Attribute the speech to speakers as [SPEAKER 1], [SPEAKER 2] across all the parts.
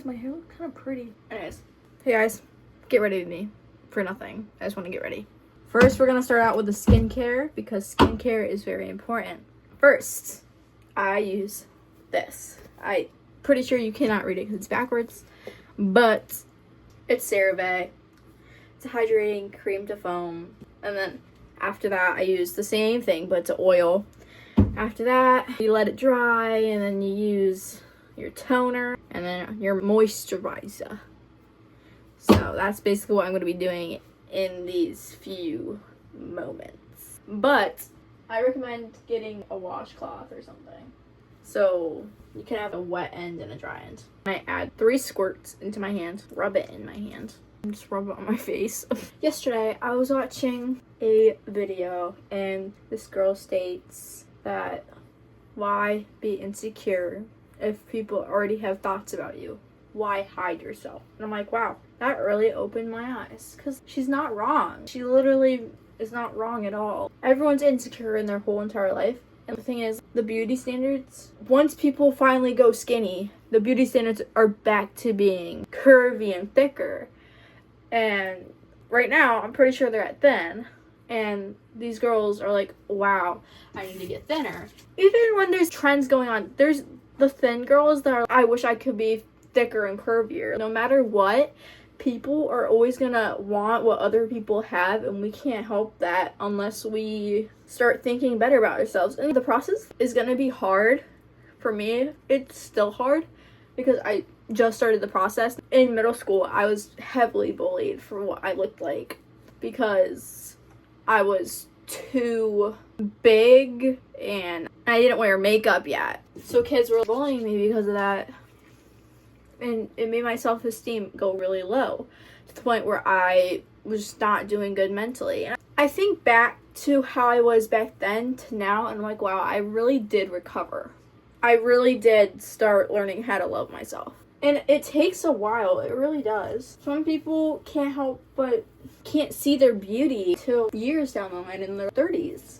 [SPEAKER 1] does my hair look kind of pretty? Anyways, hey guys, get ready with me for nothing. I just want to get ready. First, we're gonna start out with the skincare because skincare is very important. First, I use this. I pretty sure you cannot read it because it's backwards, but it's CeraVe. It's a hydrating cream to foam, and then after that, I use the same thing, but it's an oil. After that, you let it dry, and then you use your toner, and then your moisturizer. So that's basically what I'm going to be doing in these few moments. But I recommend getting a washcloth or something. So you can have a wet end and a dry end. I add 3 squirts into my hand, rub it in my hand, and just rub it on my face. Yesterday, I was watching a video, and this girl states that why be insecure if people already have thoughts about you? Why hide yourself? And I'm like, wow, that really opened my eyes. Because she's not wrong. She literally is not wrong at all. Everyone's insecure in their whole entire life. And the thing is, the beauty standards, once people finally go skinny, the beauty standards are back to being curvy and thicker. And right now, I'm pretty sure they're at thin. And these girls are like, wow, I need to get thinner. Even when there's trends going on, there's the thin girls that are, I wish I could be thicker and curvier. No matter what, people are always gonna want what other people have, and we can't help that unless we start thinking better about ourselves. And the process is gonna be hard. For me, it's still hard because I just started the process. In middle school, I was heavily bullied for what I looked like because I was too big and I didn't wear makeup yet. So kids were bullying me because of that. And it made my self-esteem go really low to the point where I was not doing good mentally. And I think back to how I was back then to now, and I'm like, wow, I really did recover. I really did start learning how to love myself. And it takes a while, it really does. Some people can't help but can't see their beauty till years down the line in their 30s.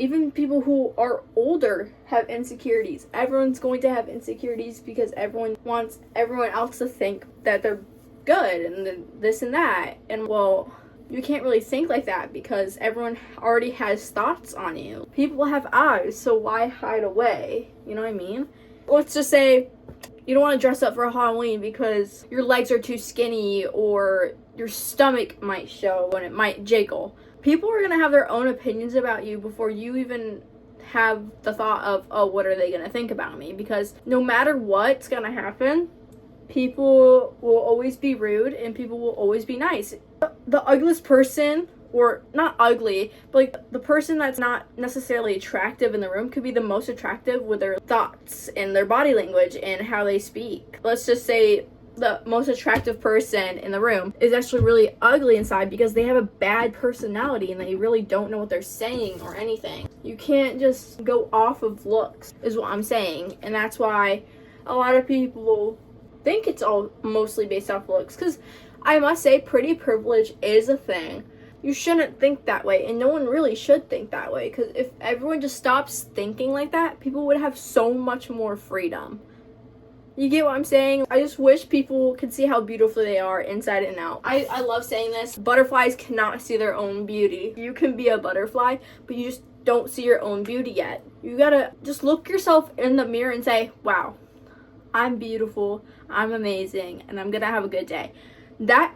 [SPEAKER 1] Even people who are older have insecurities. Everyone's going to have insecurities because everyone wants everyone else to think that they're good and this and that. And well, you can't really think like that because everyone already has thoughts on you. People have eyes, so why hide away? You know what I mean? Let's just say you don't want to dress up for Halloween because your legs are too skinny or your stomach might show and it might jiggle. People are going to have their own opinions about you before you even have the thought of, oh, what are they going to think about me? Because no matter what's going to happen, people will always be rude and people will always be nice. The ugliest person, or not ugly, but like the person that's not necessarily attractive in the room could be the most attractive with their thoughts and their body language and how they speak. Let's just say the most attractive person in the room is actually really ugly inside because they have a bad personality and they really don't know what they're saying or anything. You can't just go off of looks, is what I'm saying. And that's why a lot of people think it's all mostly based off looks. Because I must say, pretty privilege is a thing. You shouldn't think that way, and no one really should think that way. Because if everyone just stops thinking like that, people would have so much more freedom. You get what I'm saying? I just wish people could see how beautiful they are inside and out. I love saying this. Butterflies cannot see their own beauty. You can be a butterfly, but you just don't see your own beauty yet. You gotta just look yourself in the mirror and say, wow, I'm beautiful, I'm amazing, and I'm gonna have a good day. That,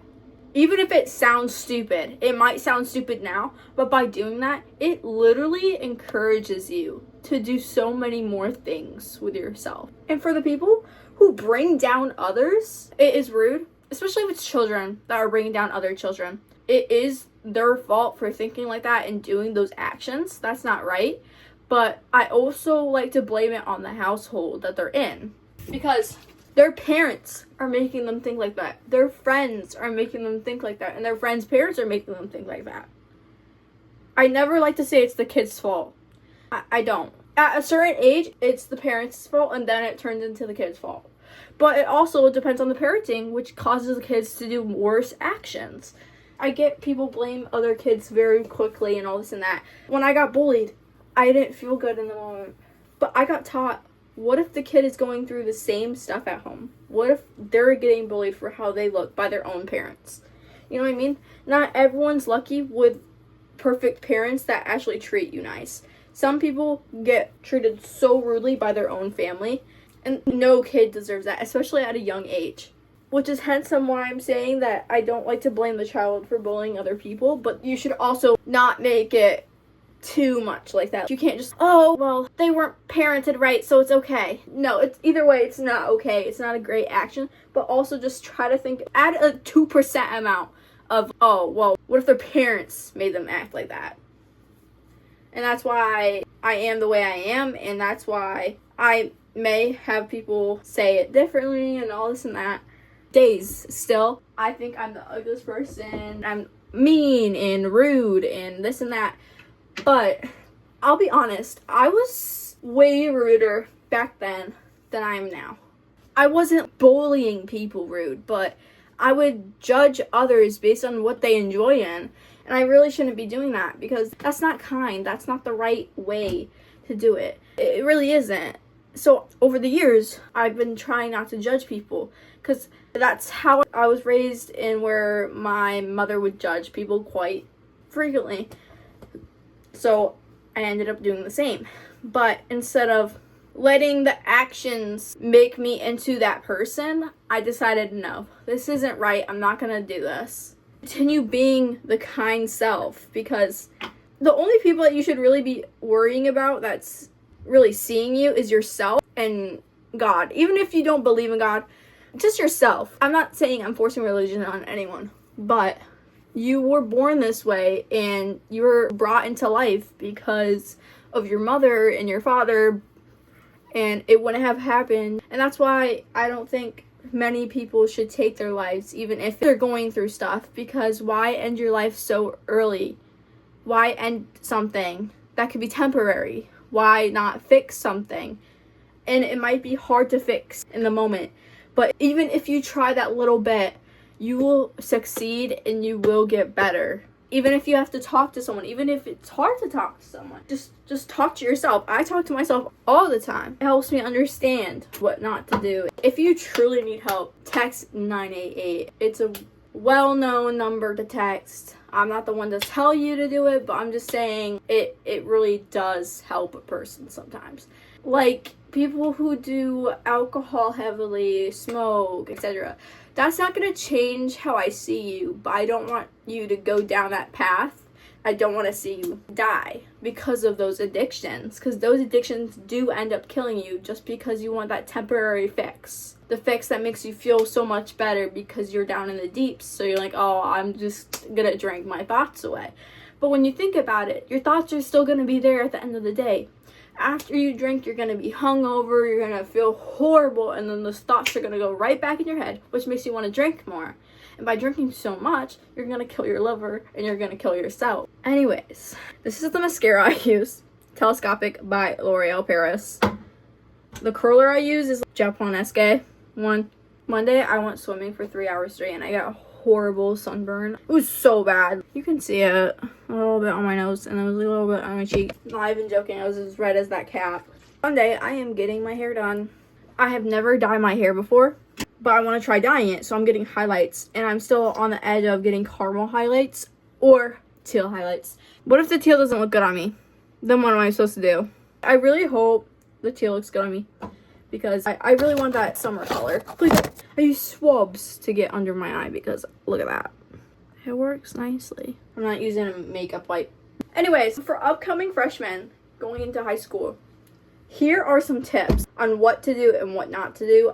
[SPEAKER 1] even if it sounds stupid, it might sound stupid now, but by doing that, it literally encourages you to do so many more things with yourself. And for the people who bring down others, it is rude, especially if it's children that are bringing down other children. It is their fault for thinking like that and doing those actions. That's not right. But I also like to blame it on the household that they're in, because their parents are making them think like that. Their friends are making them think like that. And their friends' parents are making them think like that. I never like to say it's the kid's fault. I don't. At a certain age, it's the parents' fault, and then it turns into the kid's fault. But it also depends on the parenting, which causes the kids to do worse actions. I get people blame other kids very quickly and all this and that. When I got bullied, I didn't feel good in the moment. But I got taught What if the kid is going through the same stuff at home? What if they're getting bullied for how they look by their own parents? You know what I mean? Not everyone's lucky with perfect parents that actually treat you nice. Some people get treated so rudely by their own family, and no kid deserves that, especially at a young age. Which is hence why I'm saying that I don't like to blame the child for bullying other people, but you should also not make it too much like that. You can't just, oh, well, they weren't parented right, so it's okay. No, it's either way, it's not okay. It's not a great action, but also just try to think, add a 2% amount of, oh, well, what if their parents made them act like that? And that's why I am the way I am, and that's why I may have people say it differently and all this and that. Days still, I think I'm the ugliest person. I'm mean and rude and this and that. But I'll be honest, I was way ruder back then than I am now. I wasn't bullying people rude, but I would judge others based on what they enjoy in. And I really shouldn't be doing that because that's not kind. That's not the right way to do it. It really isn't. So over the years, I've been trying not to judge people because that's how I was raised, and where my mother would judge people quite frequently. So I ended up doing the same. But instead of letting the actions make me into that person, I decided, no, this isn't right. I'm not going to do this. Continue being the kind self, because the only people that you should really be worrying about that's really seeing you is yourself and God. Even if you don't believe in God, just yourself. I'm not saying I'm forcing religion on anyone, but you were born this way and you were brought into life because of your mother and your father, and it wouldn't have happened. And that's why I don't think many people should take their lives even if they're going through stuff, because why end your life so early? Why end something that could be temporary? Why not fix something? And it might be hard to fix in the moment, but even if you try that little bit, you will succeed and you will get better. Even if you have to talk to someone, even if it's hard to talk to someone, just talk to yourself. I talk to myself all the time. It helps me understand what not to do. If you truly need help, text 988. It's a well-known number to text. I'm not the one to tell you to do it, but I'm just saying it really does help a person sometimes. Like people who do alcohol heavily, smoke, etc. That's not going to change how I see you, but I don't want you to go down that path. I don't want to see you die because of those addictions, because those addictions do end up killing you just because you want that temporary fix. The fix that makes you feel so much better because you're down in the deeps. So you're like, oh, I'm just going to drink my thoughts away. But when you think about it, your thoughts are still going to be there at the end of the day. After you drink, you're going to be hungover, you're going to feel horrible, and then those thoughts are going to go right back in your head, which makes you want to drink more. And by drinking so much, you're going to kill your liver, and you're going to kill yourself. Anyways, this is the mascara I use, Telescopic by L'Oreal Paris. The curler I use is Japonesque. One day I went swimming for 3 hours straight, and I got a horrible sunburn. It was so bad. You can see it a little bit on my nose, and it was a little bit on my cheek. Not even joking, I was as red as that cap. One day I am getting my hair done. I have never dyed my hair before, but I want to try dyeing it, so I'm getting highlights, and I'm still on the edge of getting caramel highlights or teal highlights. What if the teal doesn't look good on me? Then what am I supposed to do? I really hope the teal looks good on me, because I really want that summer color. Please, I use swabs to get under my eye because look at that. It works nicely. I'm not using a makeup wipe. Anyways, for upcoming freshmen going into high school, here are some tips on what to do and what not to do.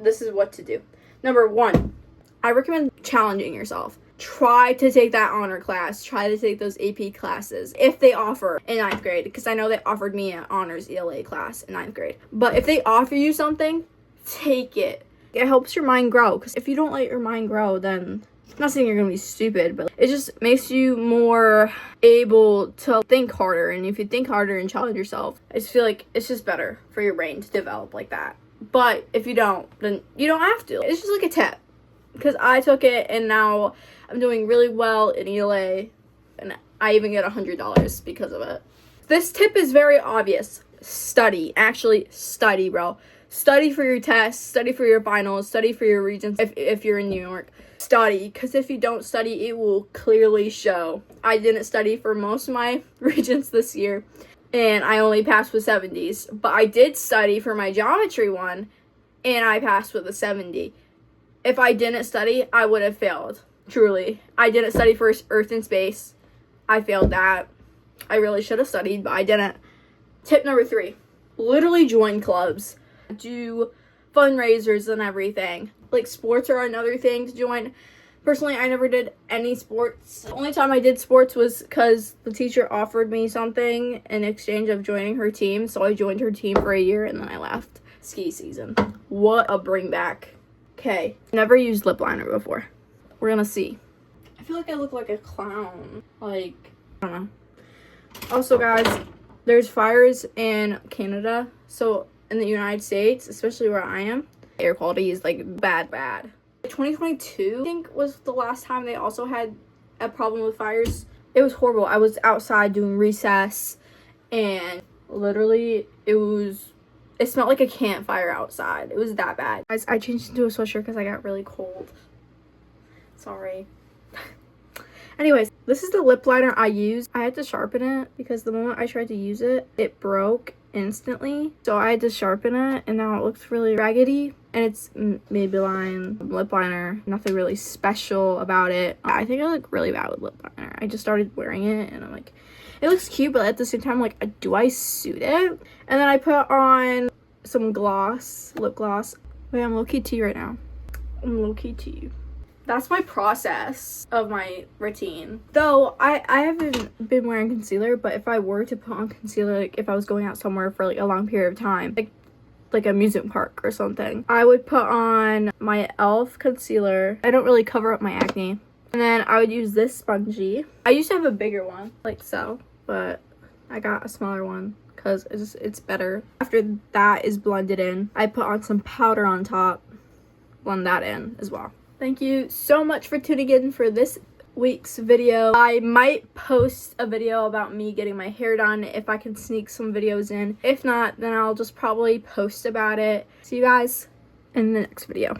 [SPEAKER 1] This is what to do. Number 1, I recommend challenging yourself. Try to take that honor class. Try to take those AP classes if they offer in 9th grade, because I know they offered me an honors ELA class in 9th grade. But if they offer you something, take it. It helps your mind grow, because if you don't let your mind grow, then I'm not saying you're going to be stupid, but it just makes you more able to think harder. And if you think harder and challenge yourself, I just feel like it's just better for your brain to develop like that. But if you don't, then you don't have to. It's just like a tip, because I took it and now I'm doing really well in ELA, and I even get $100 because of it. This tip is very obvious. study. Actually study, bro. Study for your tests, study for your finals, study for your regions if you're in New York. Study, because if you don't study, it will clearly show. I didn't study for most of my regions this year, and I only passed with 70s. But I did study for my geometry one, and I passed with a 70. If I didn't study, I would have failed. Truly. I didn't study for Earth and Space. I failed that. I really should have studied, but I didn't. Tip number 3. Literally join clubs. Do fundraisers and everything. Like, sports are another thing to join. Personally, I never did any sports. The only time I did sports was because the teacher offered me something in exchange of joining her team. So I joined her team for a year and then I left. Ski season. What a bring back. Okay. Never used lip liner before. We're gonna see. I feel like I look like a clown. Like, I don't know. Also, guys, there's fires in Canada. So in the United States, especially where I am, air quality is like bad. 2022, I think, was the last time they also had a problem with fires. It was horrible. I was outside doing recess and literally it smelled like a campfire outside. It was that bad. Guys, I changed into a sweatshirt because I got really cold. Sorry. Anyways, this is the lip liner I used. I had to sharpen it because the moment I tried to use it, it broke instantly. So I had to sharpen it and now it looks really raggedy. And it's Maybelline lip liner. Nothing really special about it. I think I look really bad with lip liner. I just started wearing it and I'm like, it looks cute, but at the same time, I'm like, do I suit it? And then I put on some gloss, lip gloss. Wait, I'm low-key tea right now. I'm low-key tea. That's my process of my routine. Though I haven't been wearing concealer, but if I were to put on concealer, like if I was going out somewhere for like a long period of time, like amusement park or something, I would put on my e.l.f. concealer. I don't really cover up my acne. And then I would use this spongy. I used to have a bigger one, like so, but I got a smaller one because it's better. After that is blended in, I put on some powder on top, blend that in as well. Thank you so much for tuning in for this week's video. I might post a video about me getting my hair done if I can sneak some videos in. If not, then I'll just probably post about it. See you guys in the next video.